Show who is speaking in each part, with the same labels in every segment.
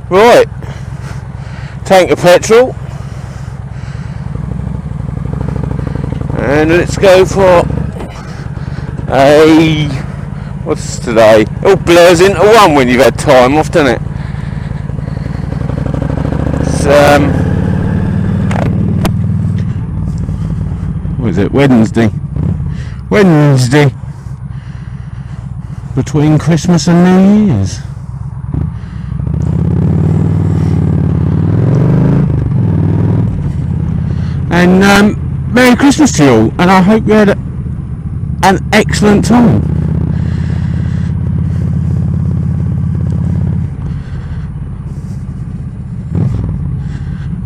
Speaker 1: Right, tank of petrol, and let's go for a, what's today? It all blurs into one when you've had time off, doesn't it? It's, what is it, Wednesday, between Christmas and New Year's. And Merry Christmas to you all, and I hope you had an excellent time.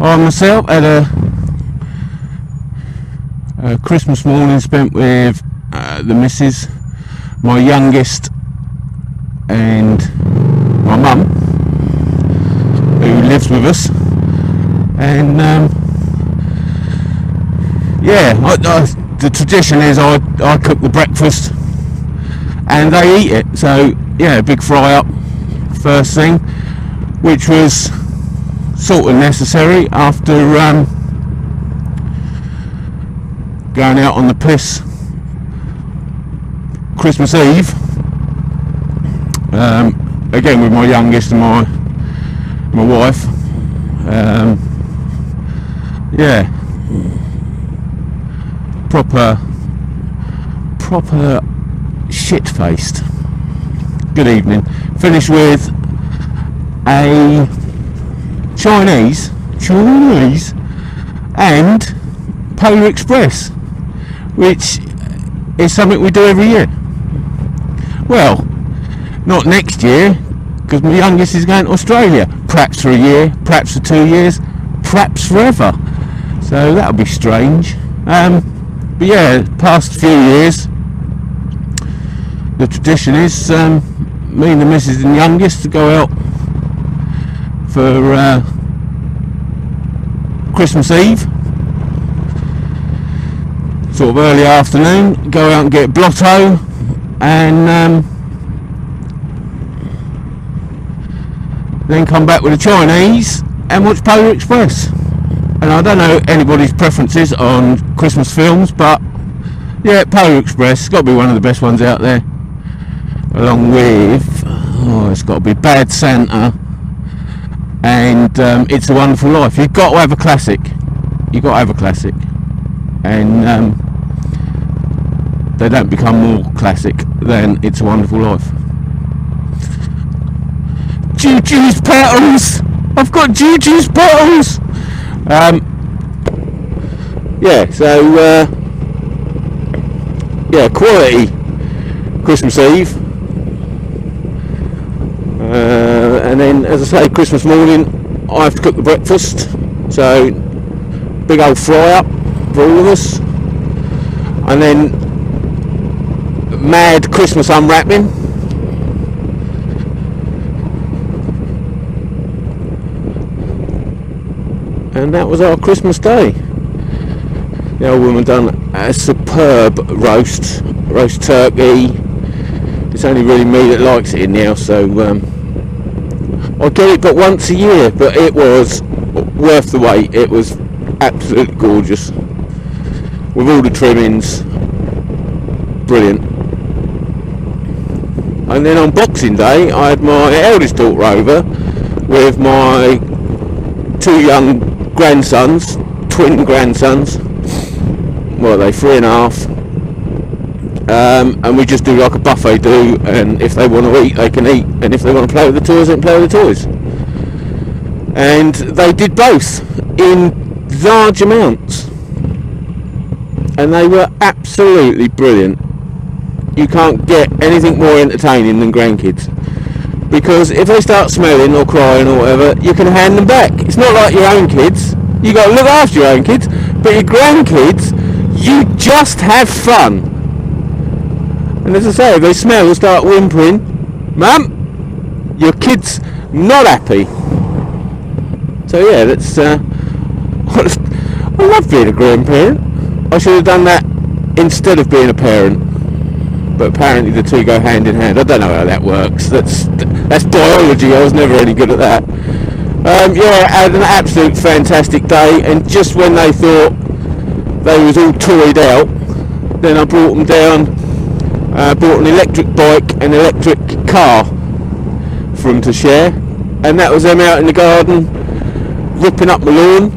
Speaker 1: I myself had a Christmas morning spent with the missus, my youngest, and my mum, who lives with us, and the tradition is I cook the breakfast and they eat it. So yeah, big fry up first thing, which was sort of necessary after going out on the piss Christmas Eve, again with my youngest and my wife. Proper shit-faced. Good evening. Finished with a Chinese and Polar Express, which is something we do every year. Well, not next year, because my youngest is going to Australia. Perhaps for a year, perhaps for 2 years, perhaps forever. So that'll be strange. But yeah, past few years, the tradition is me and the missus and youngest to go out for Christmas Eve, sort of early afternoon, go out and get blotto, and then come back with a Chinese and watch Polar Express. And I don't know anybody's preferences on Christmas films, but yeah, Polar Express, got to be one of the best ones out there, along with, it's got to be Bad Santa and It's a Wonderful Life. You've got to have a classic, and they don't become more classic than It's a Wonderful Life. Juju's petals! I've got Juju's petals! Quality Christmas Eve, and then, as I say, Christmas morning I have to cook the breakfast, so big old fry up for all of us, and then mad Christmas unwrapping, and that was our Christmas day. The old woman done a superb roast turkey. It's only really me that likes it in the house, so I get it but once a year, but it was worth the wait. It was absolutely gorgeous with all the trimmings, brilliant. And then on Boxing Day I had my eldest daughter over with my two young grandsons, twin grandsons. Well, they 3.5, and we just do like a buffet do, and if they want to eat they can eat, and if they want to play with the toys they can play with the toys, and they did both in large amounts, and they were absolutely brilliant. You can't get anything more entertaining than grandkids, because if they start smelling or crying or whatever, you can hand them back. It's not like your own kids, you got to look after your own kids, but your grandkids, you just have fun. And as I say, if they smell and start whimpering, Mum, your kid's not happy. So yeah, that's I love being a grandparent. I should have done that instead of being a parent, but apparently the two go hand in hand. I don't know how that works. That's biology. I was never any good at that. Yeah, had an absolute fantastic day, and just when they thought they was all toyed out, then I brought them down, bought an electric bike and electric car for them to share, and that was them out in the garden ripping up the lawn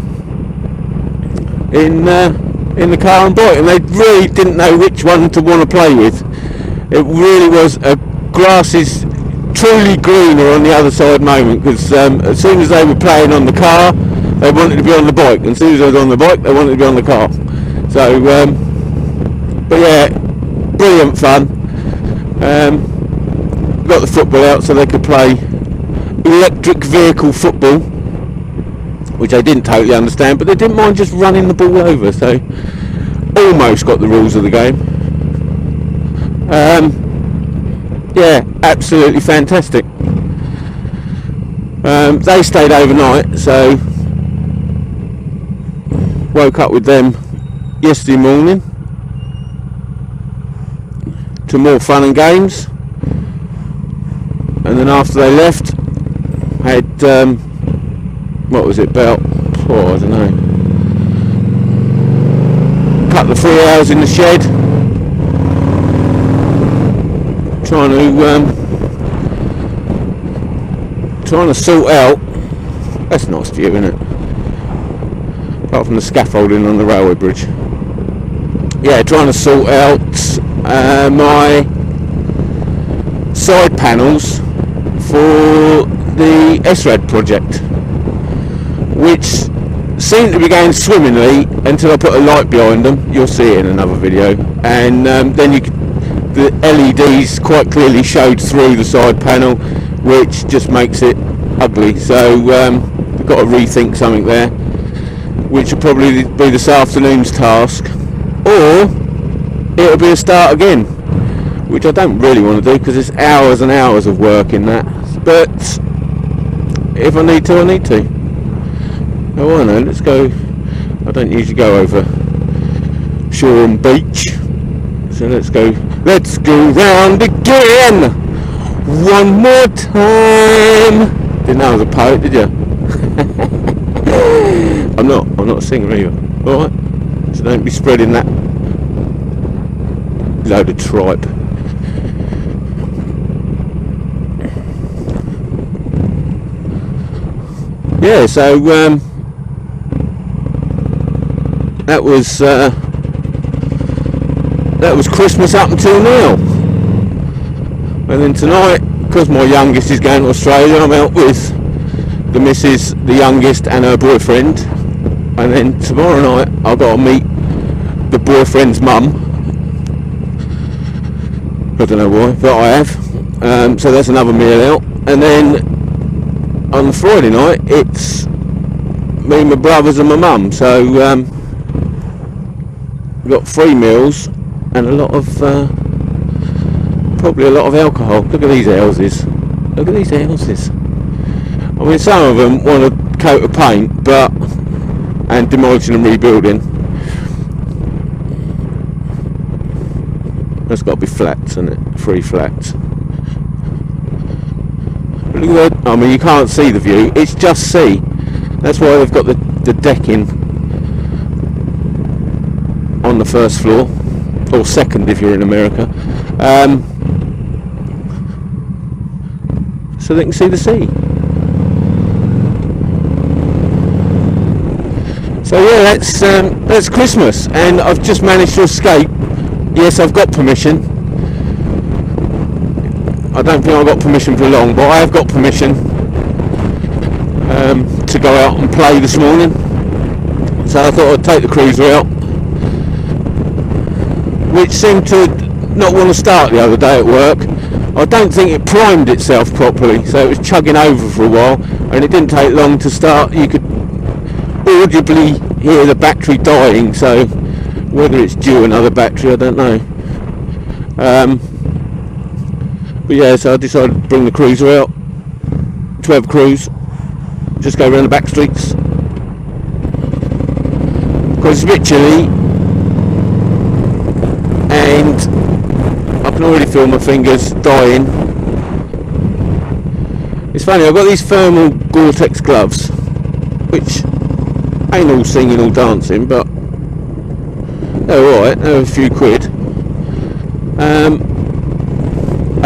Speaker 1: in the car and bike, and they really didn't know which one to want to play with. It really was a grass is truly greener on the other side moment, because as soon as they were playing on the car, they wanted to be on the bike, and as soon as they was on the bike, they wanted to be on the car. So, but yeah, brilliant fun. Got the football out so they could play electric vehicle football, which I didn't totally understand, but they didn't mind just running the ball over, so almost got the rules of the game. Yeah, absolutely fantastic. They stayed overnight, so woke up with them yesterday morning to more fun and games, and then after they left, had what was it, about, I don't know, couple of 3 hours in the shed trying to sort out, that's a nice view, isn't it, apart from the scaffolding on the railway bridge. Yeah, trying to sort out my side panels for the SRAD project, which seemed to be going swimmingly until I put a light behind them. You'll see it in another video, and then the LEDs quite clearly showed through the side panel, which just makes it ugly. So we've got to rethink something there, which will probably be this afternoon's task, or it'll be a start again, which I don't really want to do because it's hours and hours of work in that. But if I need to, I need to. Oh, I know, let's go. I don't usually go over shore and beach, so let's go round again one more time. Didn't know I was a poet, did you? I'm not a singer either. Alright, so don't be spreading that load of tripe. Yeah, so that was Christmas up until now. And then tonight, because my youngest is going to Australia, I'm out with the missus, the youngest, and her boyfriend. And then tomorrow night I've got to meet the boyfriend's mum. I don't know why, but I have. So that's another meal out. And then on the Friday night it's me, my brothers and my mum. So we've got 3 meals and probably a lot of alcohol. Look at these houses. Look at these houses. I mean, some of them want a coat of paint, and demolishing and rebuilding. That's got to be flats, isn't it? 3 flats. Look at that. I mean, you can't see the view. It's just sea. That's why they've got the decking on the first floor, or second if you're in America, so they can see the sea. So yeah, that's Christmas, and I've just managed to escape. Yes, I've got permission. I don't think I've got permission for long, but I have got permission to go out and play this morning. So I thought I'd take the cruiser out, which seemed to not want to start the other day at work. I don't think it primed itself properly, so it was chugging over for a while, and it didn't take long to start. You could audibly hear the battery dying, so whether it's due another battery, I don't know. But yeah, so I decided to bring the cruiser out to have a cruise, just go around the back streets, because it's a bit chilly and I can already feel my fingers dying It's funny, I've got these thermal Gore-Tex gloves, which ain't all singing, all dancing, but they're alright, they're a few quid.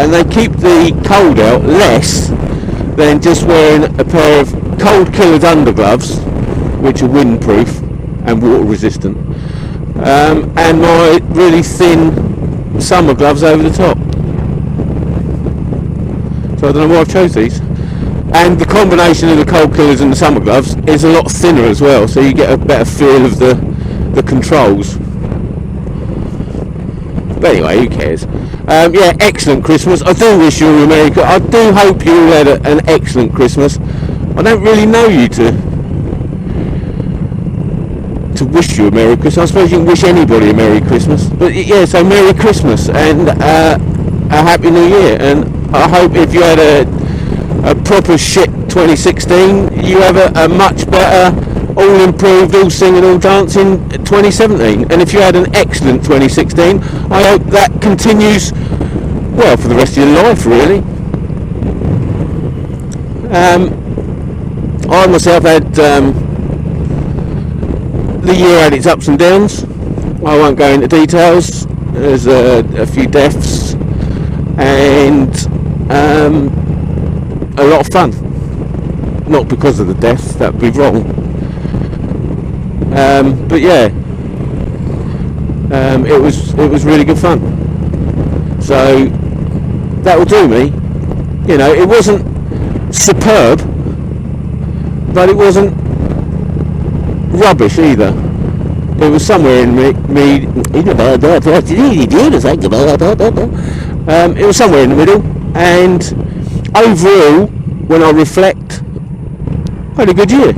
Speaker 1: And they keep the cold out less than just wearing a pair of cold killers undergloves, which are windproof and water resistant, and my really thin summer gloves over the top. So I don't know why I've chose these. And the combination of the cold killers and the summer gloves is a lot thinner as well, so you get a better feel of the controls. But anyway, who cares? Yeah, excellent Christmas. I do wish you were in America. I do hope you all had an excellent Christmas. I don't really know you to wish you a Merry Christmas. I suppose you can wish anybody a Merry Christmas. But yeah, so Merry Christmas and a Happy New Year. And I hope if you had a proper shit 2016, you have a much better, all improved, all singing, all dancing 2017. And if you had an excellent 2016, I hope that continues, well, for the rest of your life, really. I myself had, the year had its ups and downs. I won't go into details. There's a few deaths and a lot of fun. Not because of the deaths, that would be wrong. But yeah, it was really good fun. So that will do me. You know, it wasn't superb, but it wasn't rubbish either. It was somewhere in it was somewhere in the middle, and overall, when I reflect, I had a good year.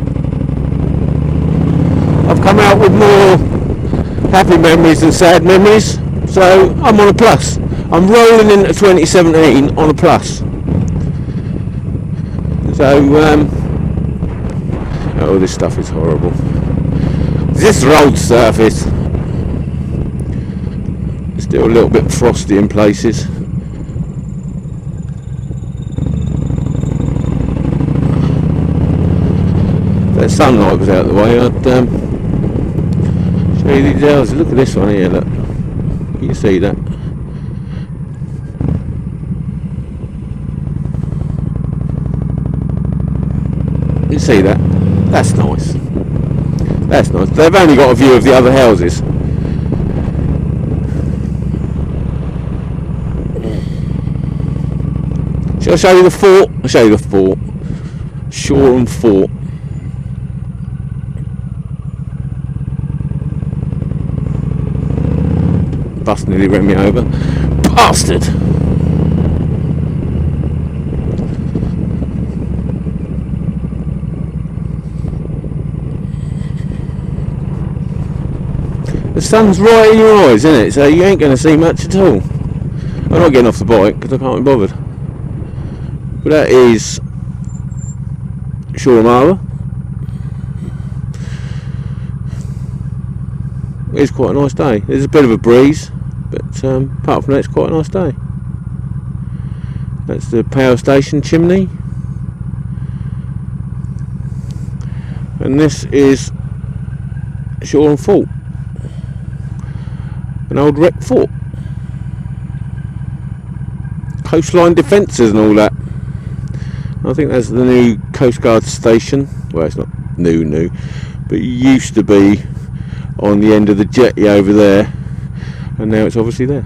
Speaker 1: I've come out with more happy memories than sad memories, so I'm on a plus. I'm rolling into 2017 on a plus. So, oh, this stuff is horrible. This road surface, still a little bit frosty in places. If that sunlight was out of the way, I'd show you these houses. Look at this one here, look. You can see that. You see that? That's nice. That's nice. They've only got a view of the other houses. Shall I show you the fort? I'll show you the fort. Shoreham Fort. Bus nearly ran me over. Bastard! The sun's right in your eyes, isn't it? So you ain't going to see much at all. I'm not getting off the bike because I can't be bothered. But that is Shoreham Harbour. It's quite a nice day. There's a bit of a breeze, but apart from that, it's quite a nice day. That's the power station chimney, and this is Shoreham Fort, an old wreck fort, coastline defences and all that. I think that's the new Coast Guard station. Well, it's not new, but it used to be on the end of the jetty over there, and now it's obviously there.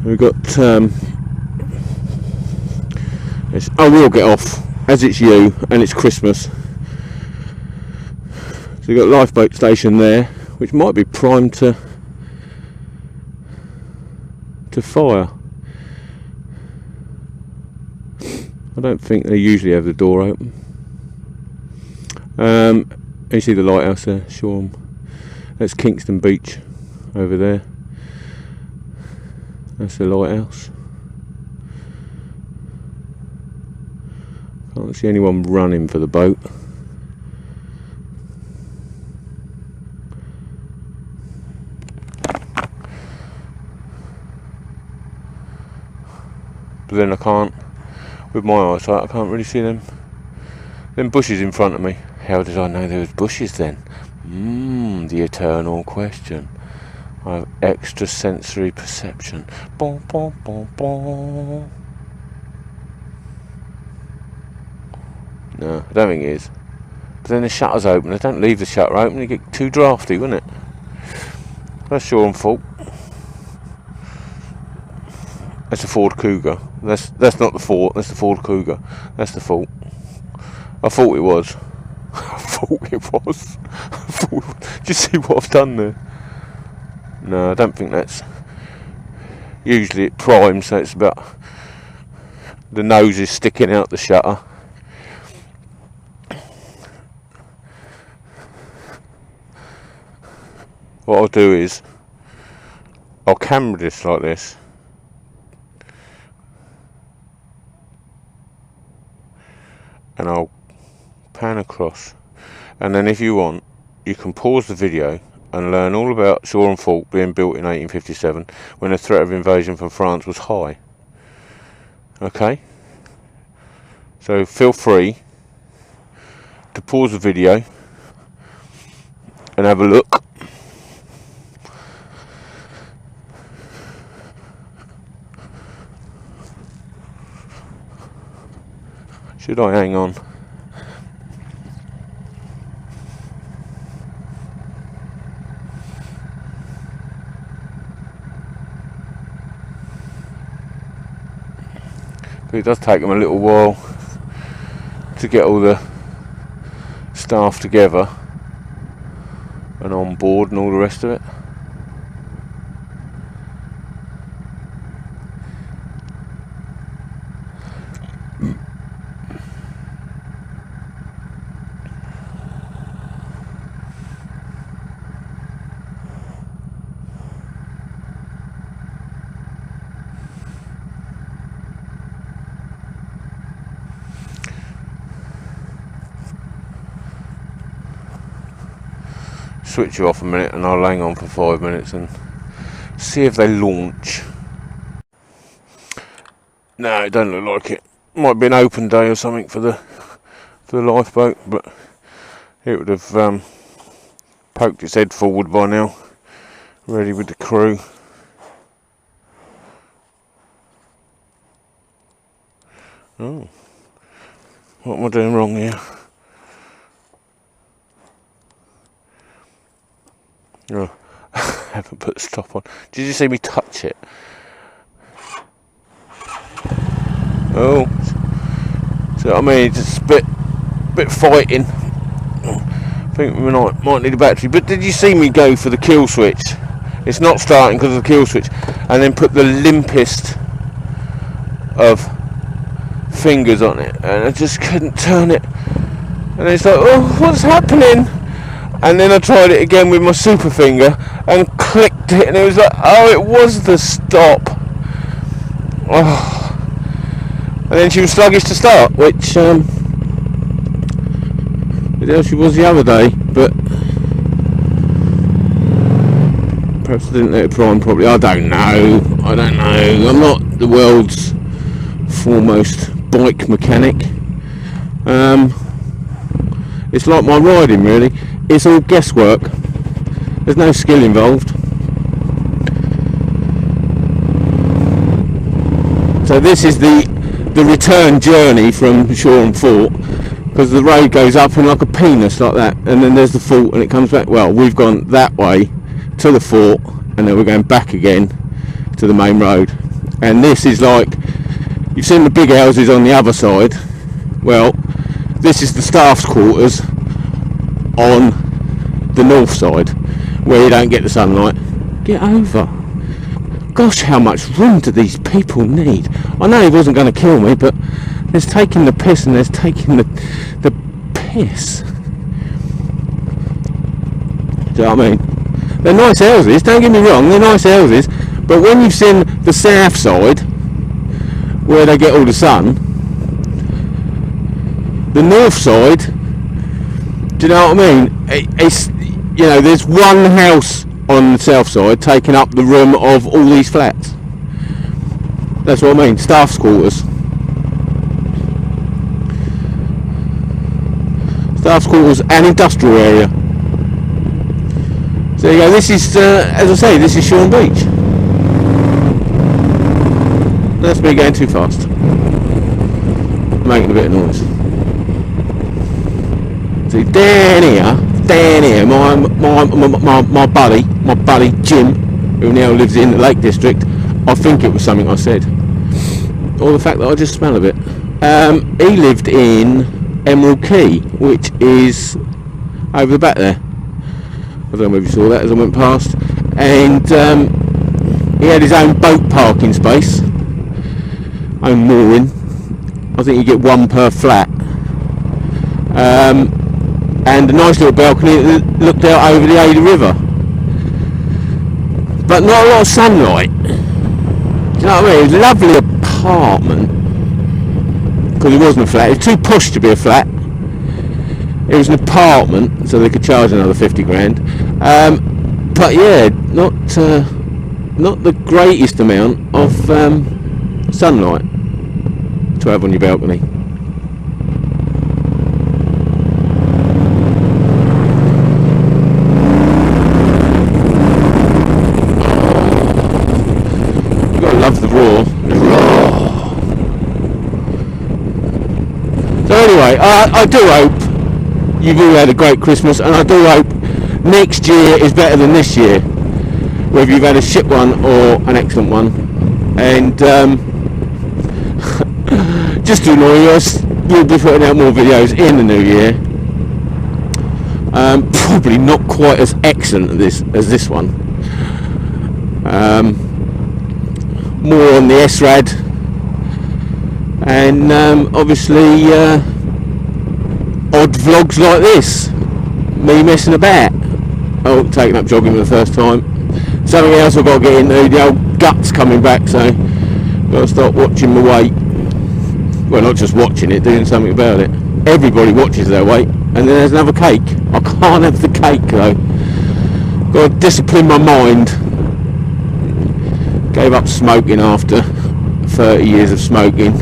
Speaker 1: We've got I will get off as it's you and it's Christmas. So we've got a lifeboat station there, which might be primed to fire. I don't think they usually have the door open. You see the lighthouse there, Shoreham. That's Kingston Beach over there. That's the lighthouse. Can't see anyone running for the boat. But then I can't with my eyesight, I can't really see them bushes in front of me. How did I know there was bushes then? The eternal question. I have extrasensory perception. Bon, bon, bon, bon. No, I don't think it is. But then the shutter's open. They don't leave the shutter open. You get too drafty, wouldn't it? That's your own fault. That's a Ford Cougar. That's not the Ford. That's the Ford Cougar. That's the fault. I thought it was. I thought it was. Do you see what I've done there? No, I don't think that's. Usually it primes, so it's about. The nose is sticking out the shutter. What I'll do is, I'll camera this like this. And I'll pan across. And then if you want, you can pause the video and learn all about Shaw and Falk being built in 1857 when the threat of invasion from France was high. Okay? So feel free to pause the video and have a look. Should I hang on? It does take them a little while to get all the staff together and on board and all the rest of it. Switch you off a minute and I'll hang on for 5 minutes and see if they launch. No, it don't look like it. Might be an open day or something for the lifeboat, but it would have poked its head forward by now, ready with the crew. Oh, what am I doing wrong here? Oh, I haven't put a stop on. Did you see me touch it? Oh, so I mean, it's a bit fighting. I think we might need a battery. But did you see me go for the kill switch? It's not starting because of the kill switch, and then put the limpest of fingers on it, and I just couldn't turn it. And it's like, oh, what's happening? And then I tried it again with my super finger and clicked it, and it was like, oh, it was the stop. Oh. And then she was sluggish to start, which she was the other day, but perhaps I didn't let it prime properly. I don't know. I'm not the world's foremost bike mechanic. It's like my riding, really. It's all guesswork. There's no skill involved. So this is the return journey from Shaw and Fort, because the road goes up in like a penis like that, and then there's the fort and it comes back. Well, we've gone that way to the fort, and then we're going back again to the main road. And this is like, you've seen the big houses on the other side. Well, this is the staff's quarters on the north side, where you don't get the sunlight. Get over. Gosh, how much room do these people need? I know he wasn't going to kill me, but there's taking the piss and there's taking the piss. Do you know what I mean? They're nice houses, don't get me wrong, they're nice houses, but when you've seen the south side, where they get all the sun, the north side, do you know what I mean? It's, you know, there's one house on the south side taking up the room of all these flats. That's what I mean, staff's quarters. staff's quarters and industrial area. So there you go. This is, as I say, this is Shoreham Beach. That's me going too fast, making a bit of noise. See, down here, my buddy Jim, who now lives in the Lake District, I think it was something I said, or the fact that I just smell a bit. He lived in Emerald Quay, which is over the back there. I don't know if you saw that as I went past. And he had his own boat parking space, own mooring. I think you get one per flat. And a nice little balcony that looked out over the Ada River. But not a lot of sunlight. Do you know what I mean? It was a lovely apartment. Because it wasn't a flat. It was too posh to be a flat. It was an apartment, so they could charge another 50 grand. But yeah, not the greatest amount of sunlight to have on your balcony. You've got to love the roar. So anyway, I do hope you've all had a great Christmas, and I do hope next year is better than this year, whether you've had a shit one or an excellent one. And just to annoy us, we'll be putting out more videos in the new year. Probably not quite as excellent as this one. More on the SRAD, and obviously odd vlogs like this, me messing about, taking up jogging for the first time. Something else I've got to get into, the old guts coming back, so got to start watching my weight. Well, not just watching it, doing something about it. Everybody watches their weight, and then there's another cake. I can't have the cake though. Got to discipline my mind. Gave up smoking after 30 years of smoking.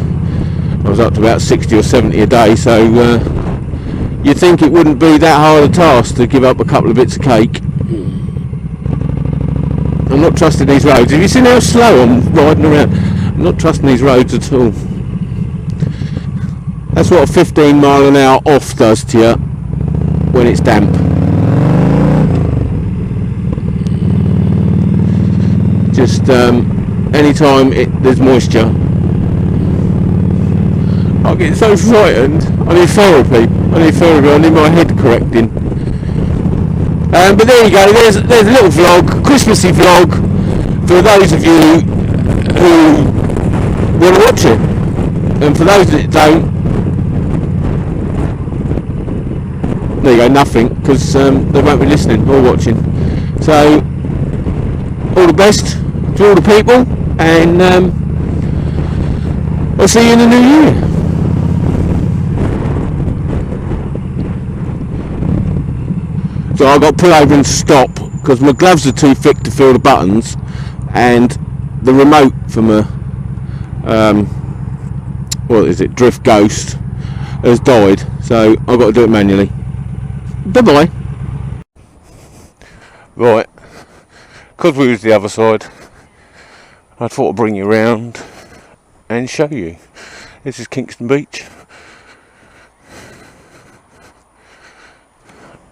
Speaker 1: I was up to about 60 or 70 a day, so you'd think it wouldn't be that hard a task to give up a couple of bits of cake. I'm not trusting these roads. Have you seen how slow I'm riding around? I'm not trusting these roads at all. That's what a 15 mile an hour off does to you when it's damp. Just anytime there's moisture, I get so frightened. I need therapy. I need my head correcting. But there you go. There's a little vlog, Christmassy vlog, for those of you who want to watch it, and for those that don't, there you go. Nothing, because they won't be listening or watching. So all the best to all the people, and I'll see you in the new year. So I got to pull over and stop because my gloves are too thick to feel the buttons, and the remote from a what is it, Drift Ghost, has died, so I've got to do it manually. Bye bye. Right, because we was the other side, I thought I'd bring you around and show you. This is Kingston Beach,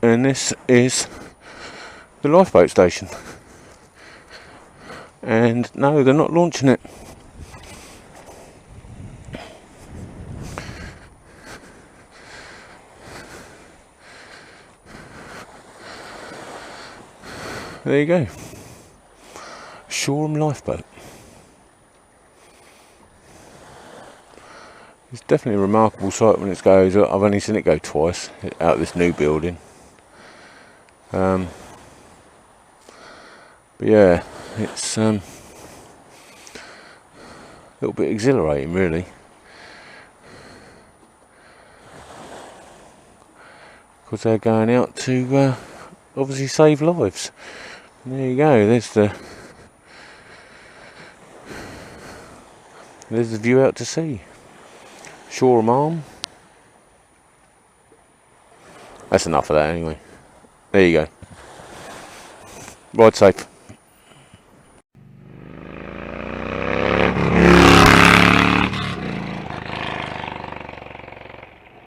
Speaker 1: and this is the lifeboat station. And no, they're not launching it. There you go, Shoreham lifeboat. It's definitely a remarkable sight when it goes. I've only seen it go twice out of this new building. But yeah, it's a little bit exhilarating, really, because they're going out to obviously save lives. And there you go. There's the view out to sea. Shoreham Arm. That's enough of that anyway. There you go. Ride safe.